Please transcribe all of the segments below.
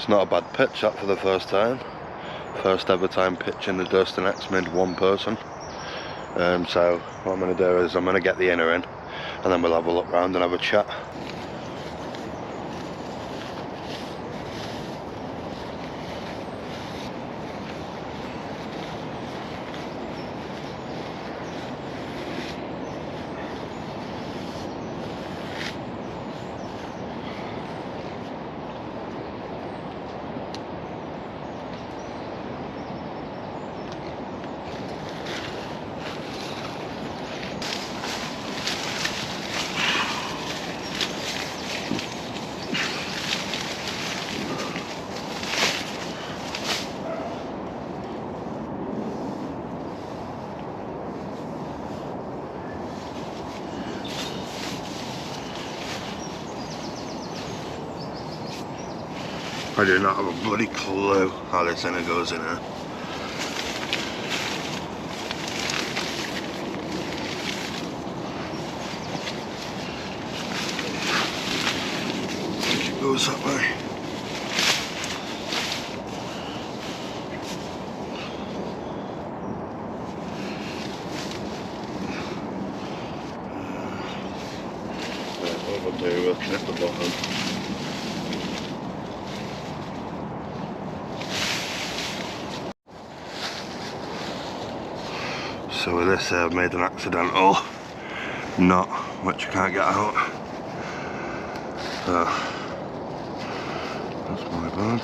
It's not a bad pitch that for the first time. First ever time pitching the Durston X-Mid one person. So what I'm going to do is I'm going to get the inner in and then we'll have a look round and have a chat. I do not have a bloody clue how this inner goes in here. I think it goes that way. What we'll do, we'll connect the bottom. So with this I've made an accidental knot which I can't get out. So that's my bad.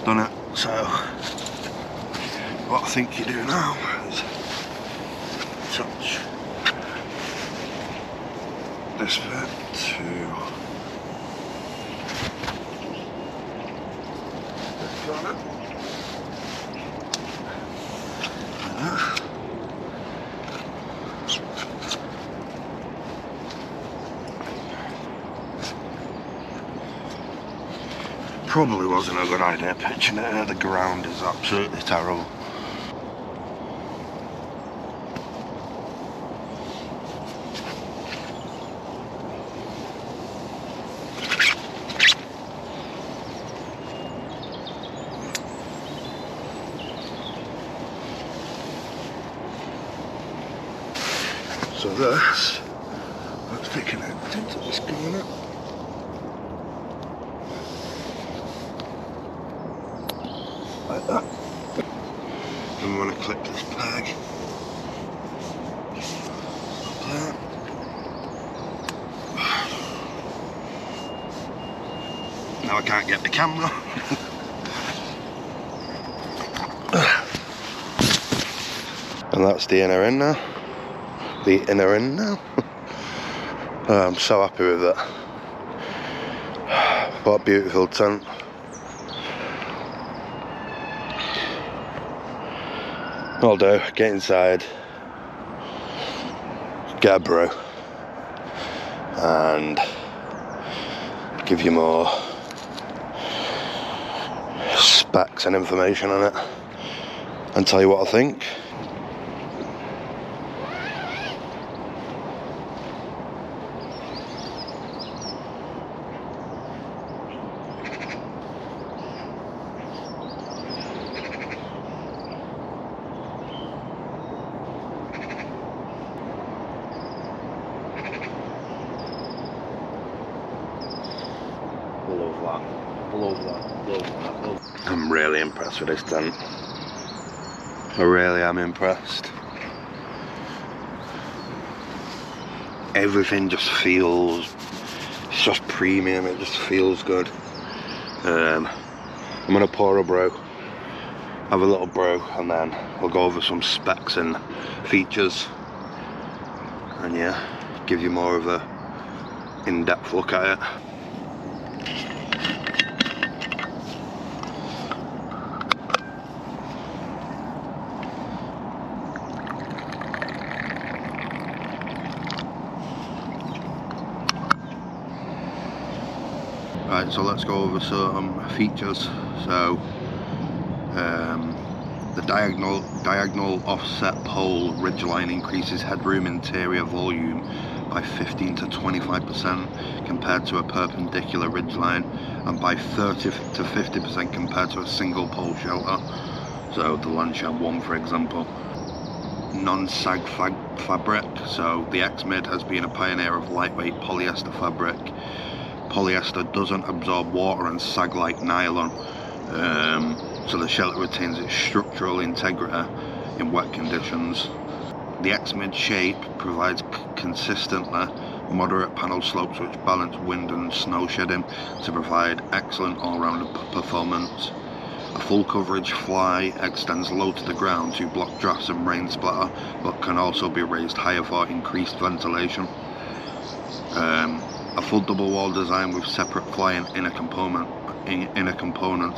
Done it. So what I think you do now is touch this bit to got it. Probably wasn't a good idea pitching it here, the ground is absolutely terrible. So this, let's be connected to this corner. Like that. And we want to clip this peg. Like that. Now I can't get the camera. And that's the inner in now. The inner in now. I'm so happy with it. What a beautiful tent. I'll do, get inside, get a brew, and give you more specs and information on it, and tell you what I think. I'm really impressed with this tent. I really am impressed. Everything just feels, it's just premium, it just feels good. I'm gonna pour a brew, have a little brew, and then we'll go over some specs and features, and yeah, give you more of a in-depth look at it. Right, so let's go over some features. So The diagonal offset pole ridgeline increases headroom interior volume by 15 to 25% compared to a perpendicular ridgeline, and by 30 to 50% compared to a single pole shelter. So the Lancashire 1, for example. Non-sag fabric. So the X-Mid has been a pioneer of lightweight polyester fabric. Polyester doesn't absorb water and sag like nylon, so the shelter retains its structural integrity in wet conditions. The X-Mid shape provides consistently moderate panel slopes which balance wind and snow shedding to provide excellent all-round performance. A full coverage fly extends low to the ground to block drafts and rain splatter, but can also be raised higher for increased ventilation. A full double wall design with separate fly and inner components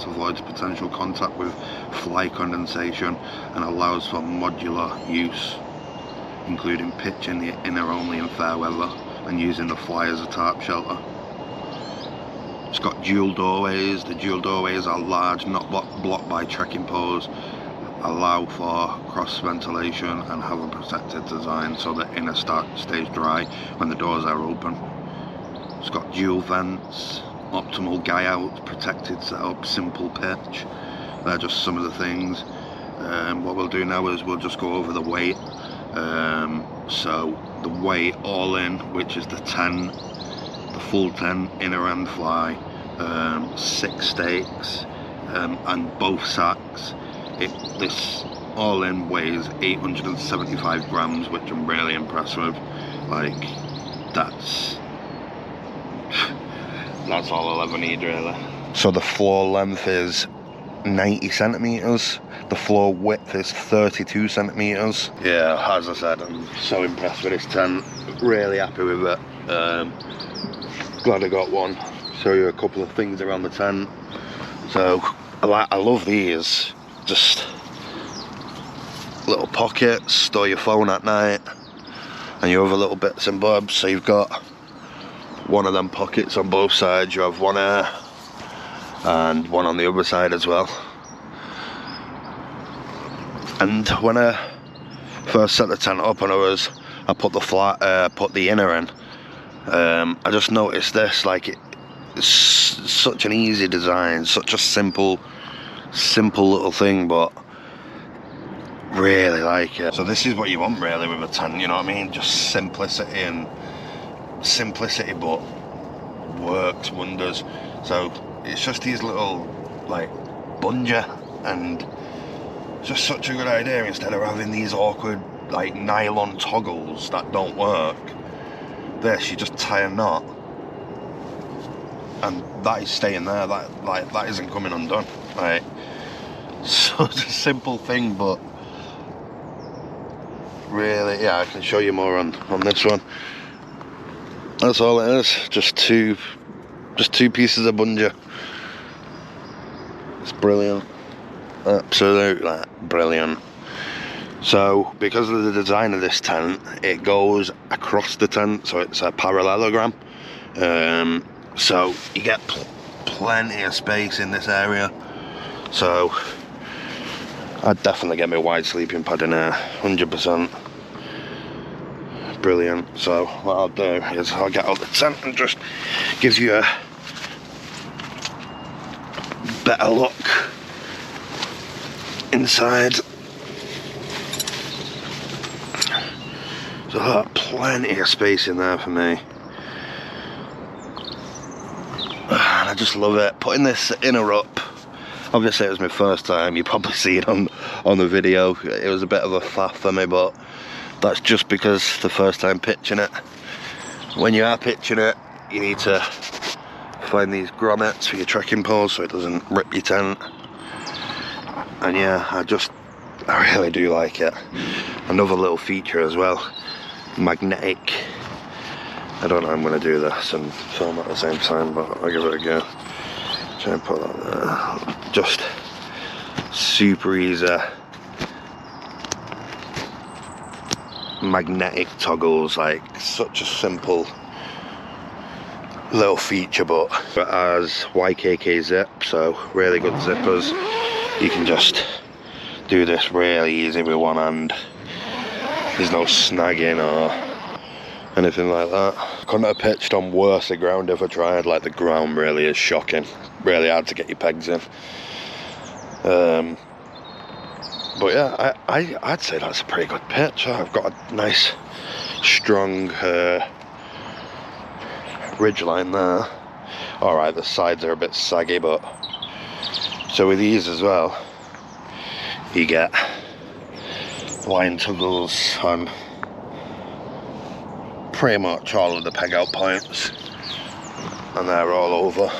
avoids potential contact with fly condensation and allows for modular use, including pitching the inner only in fair weather and using the fly as a tarp shelter. It's got dual doorways. The dual doorways are large, not blocked by trekking poles, allow for cross ventilation and have a protected design so the inner stays dry when the doors are open. It's got dual vents, optimal guy out, protected setup, simple pitch. They're just some of the things. What we'll do now is we'll just go over the weight. So the weight all in, which is the full 10 inner end fly, 6 stakes, and both sacks. This all in weighs 875 grams, which I'm really impressed with. Like, that's all I'll ever need, really. So the floor length is 90 centimeters. The floor width is 32 centimeters. Yeah, as I said, I'm so impressed with this tent. Really happy with it. Glad I got one. Show you a couple of things around the tent. So I love these. Just little pockets, store your phone at night, and your other little bits and bobs. So you've got one of them pockets on both sides. You have one here and one on the other side as well. And when I first set the tent up and I put the inner in, I just noticed this, like it's such an easy design, such a simple little thing, but really like it. So this is what you want really with a tent, you know what I mean? Just simplicity, but works wonders. So it's just these little like bunger, and just such a good idea instead of having these awkward like nylon toggles that don't work. This, you just tie a knot and that is staying there. That isn't coming undone. Right, such a simple thing, but really, yeah, I can show you more on this one. That's all it is, just two pieces of bunger. It's brilliant, absolutely brilliant. So because of the design of this tent, it goes across the tent, so it's a parallelogram. So you get plenty of space in this area. So I'd definitely get my wide sleeping pad in there, 100%. Brilliant. So what I'll do is I'll get out the tent and just give you a better look inside. So plenty of space in there for me. And I just love it. Putting this inner up, obviously it was my first time, you probably see it on the video. It was a bit of a faff for me, but that's just because the first time pitching it. When you are pitching it, you need to find these grommets for your trekking poles so it doesn't rip your tent. And yeah, I really do like it. Another little feature as well, magnetic. I don't know how I'm going to do this and film at the same time, but I'll give it a go. Try and put that there. Just super easy. Magnetic toggles, like such a simple little feature, but it has YKK zip, so really good zippers. You can just do this really easy with one hand. There's no snagging or anything like that. Couldn't have pitched on worse ground if I tried. Like, the ground really is shocking. Really hard to get your pegs in. But yeah, I'd say that's a pretty good pitch. I've got a nice strong ridge line there. Alright, the sides are a bit saggy, but so with these as well, you get line tuggles on pretty much all of the peg out points, and they're all over.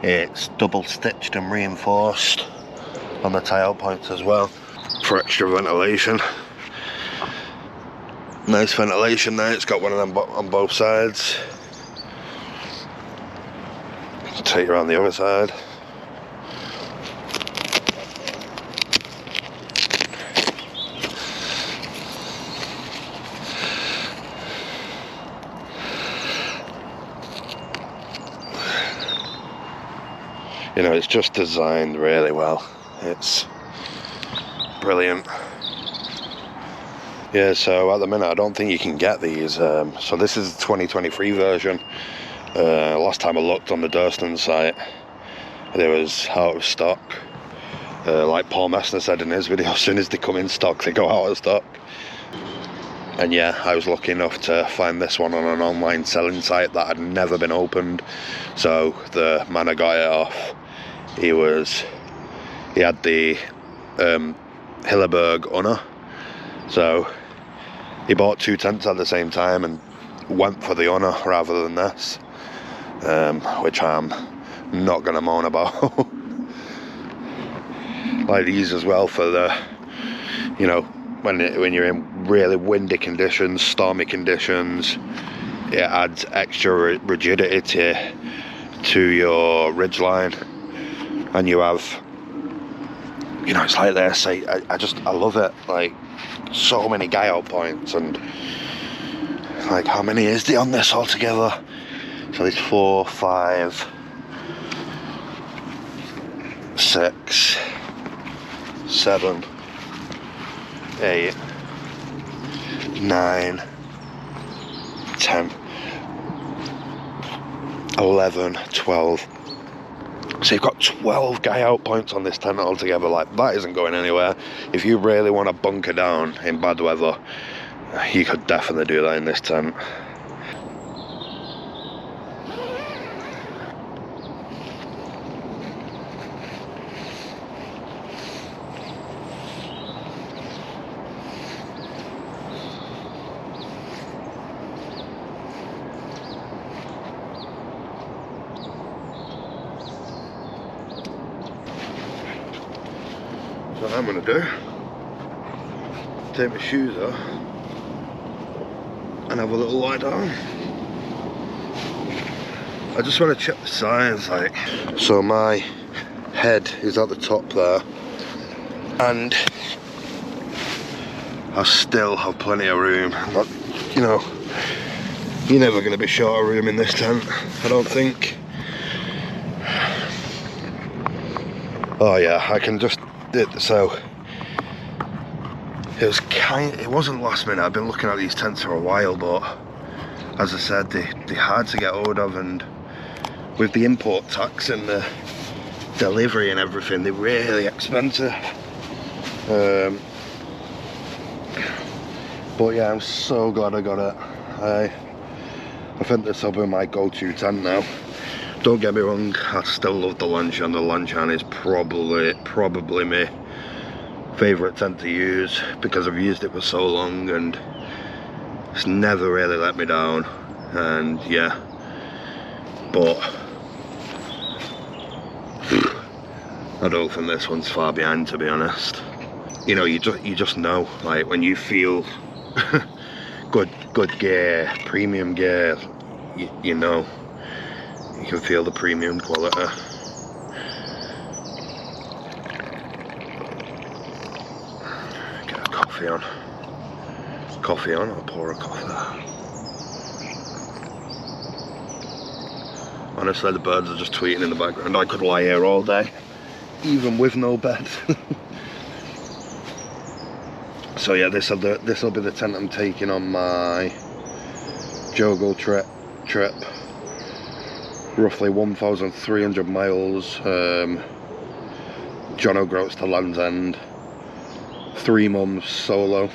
It's double stitched and reinforced on the tie out points as well for extra ventilation. Nice ventilation there. It's got one of them on both sides. Take you around the other side. You know, it's just designed really well. It's brilliant. Yeah, so at the minute I don't think you can get these. So this is the 2023 version. Last time I looked on the Durston site, they was out of stock. Like Paul Messner said in his video, as soon as they come in stock, they go out of stock. And yeah, I was lucky enough to find this one on an online selling site that had never been opened. So the man I got it off, he had the Hilleberg Unna. So he bought 2 tents at the same time and went for the Unna rather than this, which I'm not gonna moan about. Like these as well, for the, you know, when you're in really windy conditions, stormy conditions, it adds extra rigidity to your ridgeline, and you have, you know, it's like this. I love it. Like, so many guy out points, and like, how many is there on this altogether? So there's 4, 5, 6, 7, 8, 9, 10, 11, 12. So you've got 12 guy out points on this tent altogether. Like, that isn't going anywhere. If you really want to bunker down in bad weather, you could definitely do that in this tent. So what I'm going to do, take my shoes off and have a little lie down. I just want to check the signs, like, so my head is at the top there, and I still have plenty of room. But, you know, you're never going to be short of room in this tent, I don't think. Oh yeah, I can just, so it wasn't last minute. I've been looking at these tents for a while, but as I said, they're hard to get hold of, and with the import tax and the delivery and everything, they're really expensive. But yeah, I'm so glad I got it. I think this will be my go-to tent now. Don't get me wrong, I still love the Lanchan. The Lanchan is probably my favourite tent to use, because I've used it for so long and it's never really let me down. And yeah, but I don't think this one's far behind, to be honest. You know, you just know, like, when you feel good gear, premium gear, you know. You can feel the premium quality. Get a coffee on. Coffee on, I'll pour a coffee. Honestly, the birds are just tweeting in the background. I could lie here all day, even with no bed. So yeah, this will be the tent I'm taking on my Jogo trip. Roughly 1,300 miles. John O'Groats to Land's End. 3 months solo.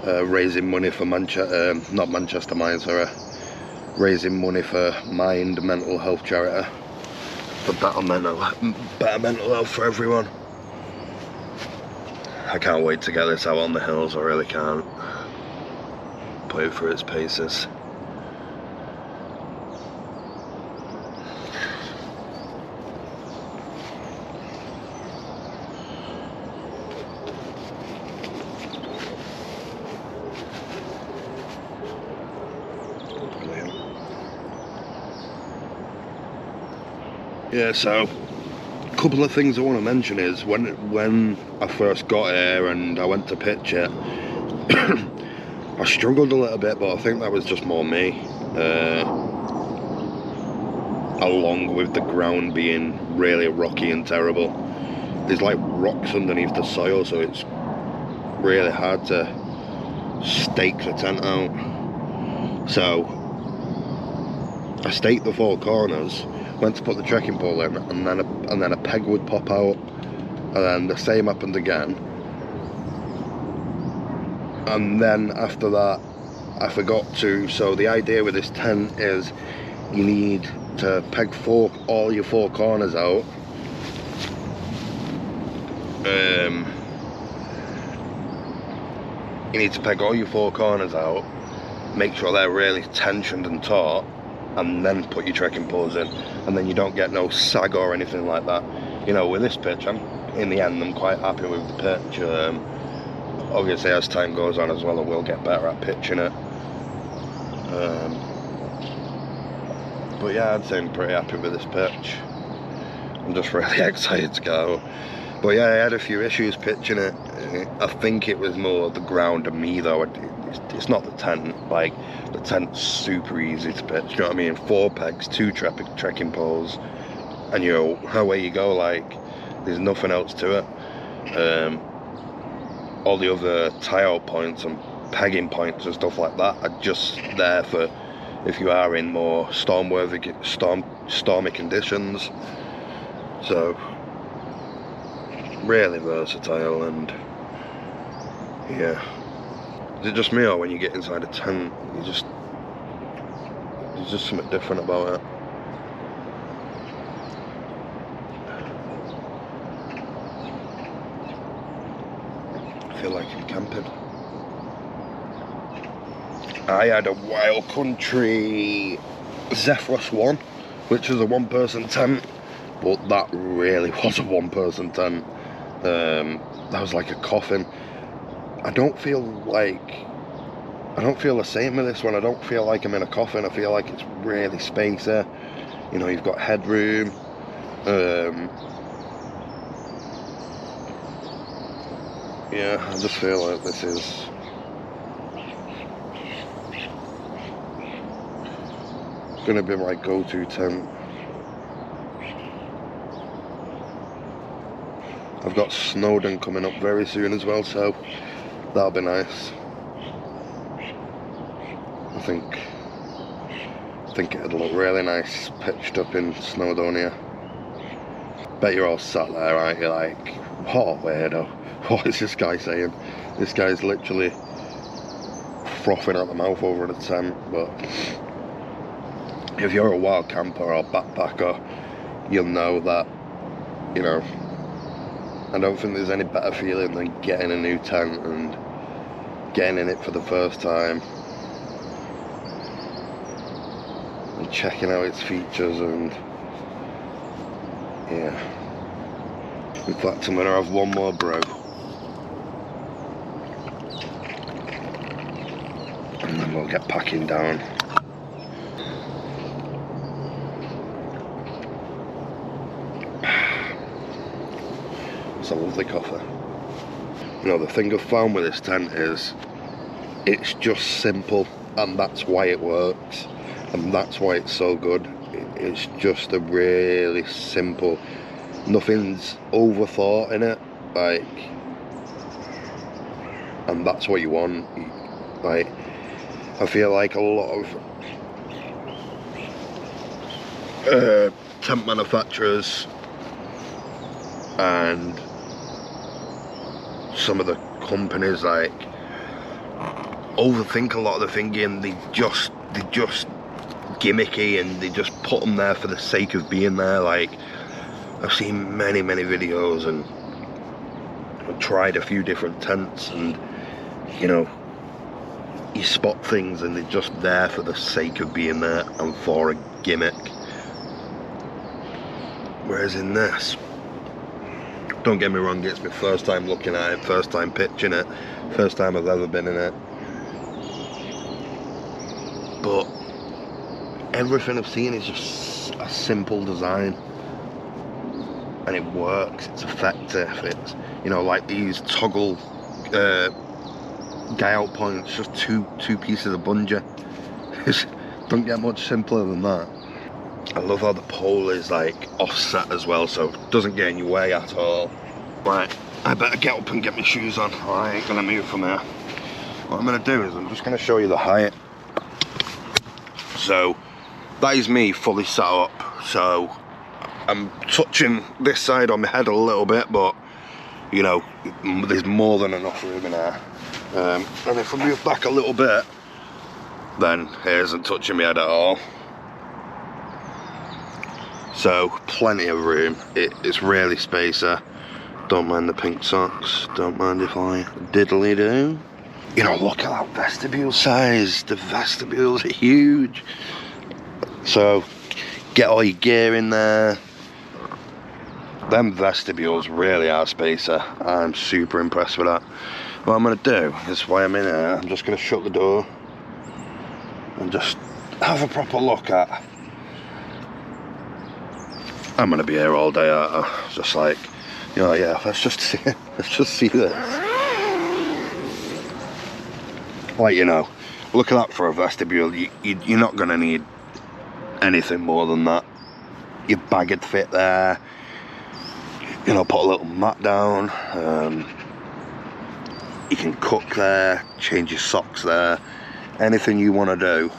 Raising money for not Manchester Mind, sorry. Raising money for Mind mental health charity. For better mental health for everyone. I can't wait to get this out on the hills, I really can't. Put it through its paces. Brilliant. Yeah, so a couple of things I want to mention is when I first got here and I went to pitch it, I struggled a little bit, but I think that was just more me. Along with the ground being really rocky and terrible. There's like rocks underneath the soil, so it's really hard to stake the tent out. So I staked the 4 corners, went to put the trekking pole in, and then a peg would pop out, and then the same happened again. And then after that, I forgot to. So the idea with this tent is you need to peg all your 4 corners out. You need to peg all your 4 corners out, make sure they're really tensioned and taut, and then put your trekking poles in, and then you don't get no sag or anything like that. You know, with this pitch, in the end I'm quite happy with the pitch. Obviously as time goes on as well, I will get better at pitching it. But yeah, I'd say I'm pretty happy with this pitch. I'm just really excited to go. But yeah, I had a few issues pitching it. I think it was more the ground and me though. It's not the tent. Like, the tent's super easy to pitch, you know what I mean? 4 pegs, 2 trekking poles, and you know, away you go. Like, there's nothing else to it. All the other tie-out points and pegging points and stuff like that are just there for if you are in more stormy conditions. So really versatile. And yeah, is it just me, or when you get inside a tent, there's just something different about it? I feel like I'm camping. I had a Wild Country Zephyros 1, which was a 1-person tent, but that really was a 1-person tent. That was like a coffin. I don't feel the same with this one. I don't feel like I'm in a coffin. I feel like it's really spacey. You know, you've got headroom. Yeah, I just feel like this is gonna be my go-to tent. I've got Snowdon coming up very soon as well, so that'll be nice. I think it'd look really nice pitched up in Snowdonia. Bet you're all sat there, aren't you, like, what a weirdo. What is this guy saying? This guy's literally frothing at the mouth over the tent. But if you're a wild camper or backpacker, you'll know that, you know, I don't think there's any better feeling than getting a new tent and getting in it for the first time and checking out its features. And yeah, in fact I'm gonna have one more brew and then we'll get packing down. It's a lovely coffee. You know, the thing I've found with this tent is it's just simple, and that's why it works, and that's why it's so good. It's just a really simple, nothing's overthought in it. Like, and that's what you want. Like, I feel like a lot of tent manufacturers and some of the companies like overthink a lot of the thinking. They just gimmicky, and they just put them there for the sake of being there. Like, I've seen many videos and I've tried a few different tents, and you know, you spot things and they're just there for the sake of being there and for a gimmick. Whereas in this, don't get me wrong, it's my first time looking at it, first time pitching it, first time I've ever been in it, but everything I've seen is just a simple design, and it works, it's effective. It's, you know, like these toggle guy out points, just two pieces of bungee. Don't get much simpler than that. I love how the pole is like offset as well, so it doesn't get in your way at all. Right, I better get up and get my shoes on. I ain't gonna move from here. What I'm gonna do is I'm just gonna show you the height. So that is me fully set up. So I'm touching this side on my head a little bit, but you know, there's more than enough room in there. And if I move back a little bit, then it isn't touching my head at all. So plenty of room. It's really spacer. Don't mind the pink socks. Don't mind if I diddly do. You know, look at that vestibule size. The vestibules are huge. So get all your gear in there. Them vestibules really are spacer. I'm super impressed with that. What I'm gonna do is, while I'm in here, I'm just gonna shut the door and just have a proper look at. I'm gonna be here all day, aren't I? Just like, you know, yeah, let's just see this. Like, you know, look at that for a vestibule. You're not gonna need anything more than that. Your bag would fit there. You know, put a little mat down. You can cook there, change your socks there. Anything you want to do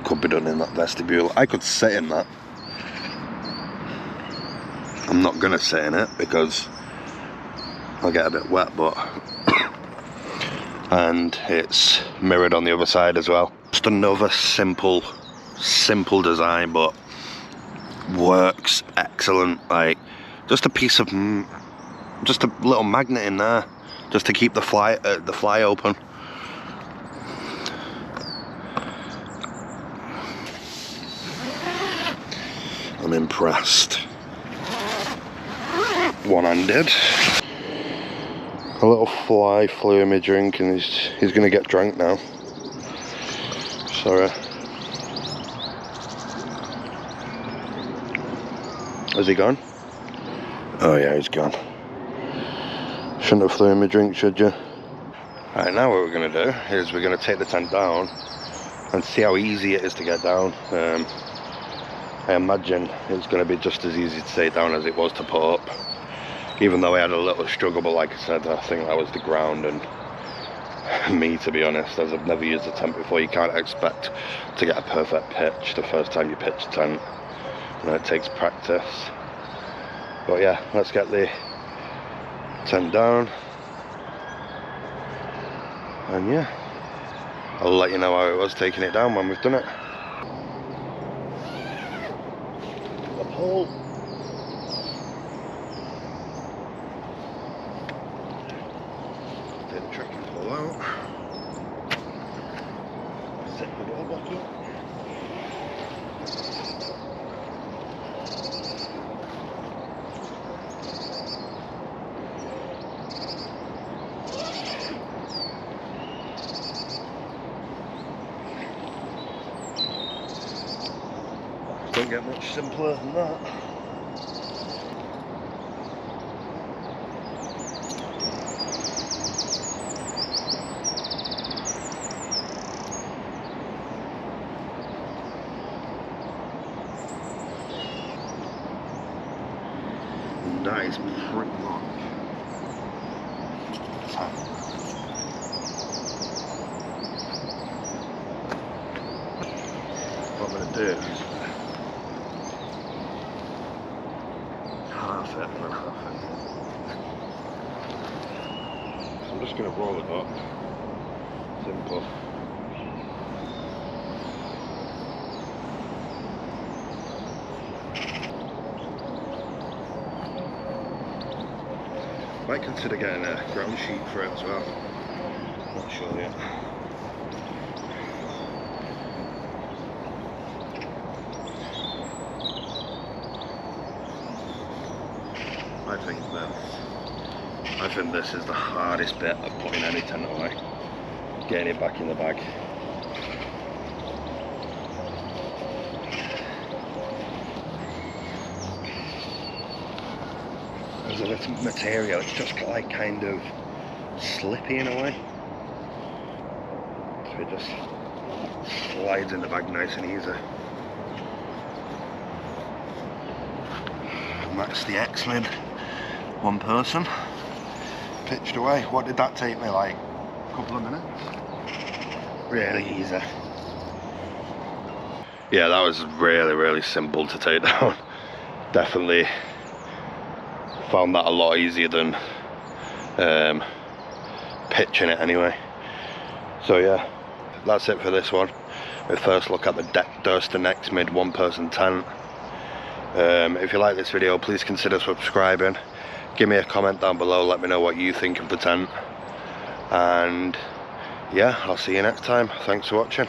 could be done in that vestibule. I could sit in that. I'm not gonna sit in it because I'll get a bit wet, but and it's mirrored on the other side as well. Just another simple design, but works excellent. Like, just a piece of, just a little magnet in there, just to keep the fly open. I'm impressed. One-handed. A little fly flew in my drink, and he's gonna get drank now. Sorry. Has he gone? Oh yeah, he's gone. Shouldn't have flew in my drink, should you? Right, now what we're gonna do is we're gonna take the tent down and see how easy it is to get down. I imagine it's gonna be just as easy to take down as it was to put up. Even though I had a little struggle, but like I said, I think that was the ground and me, to be honest, as I've never used a tent before. You can't expect to get a perfect pitch the first time you pitch a tent. You know, it takes practice. But yeah, let's get the tent down. And yeah, I'll let you know how it was taking it down when we've done it. The pole. Take the trekking pole out. Set the door back up. Don't get much simpler than that. And that is pretty much time. that's it, and then half it. So I'm just going to roll it up. Simple. Might consider getting a ground sheet for it as well. Not sure yet. I think this is the hardest bit of putting any tent away. Getting it back in the bag. There's a little material, it's just like kind of slippy in a way. So it just slides in the bag nice and easy. And that's the X-Mid, one person, pitched away. What did that take me, like a couple of minutes? Really easy. Yeah, that was really simple to take down. Definitely found that a lot easier than pitching it anyway. So yeah, that's it for this one. My first look at the Durston X-Mid one person tent. If you like this video, please consider subscribing. Give me a comment down below, let me know what you think of the tent. And yeah, I'll see you next time. Thanks for watching.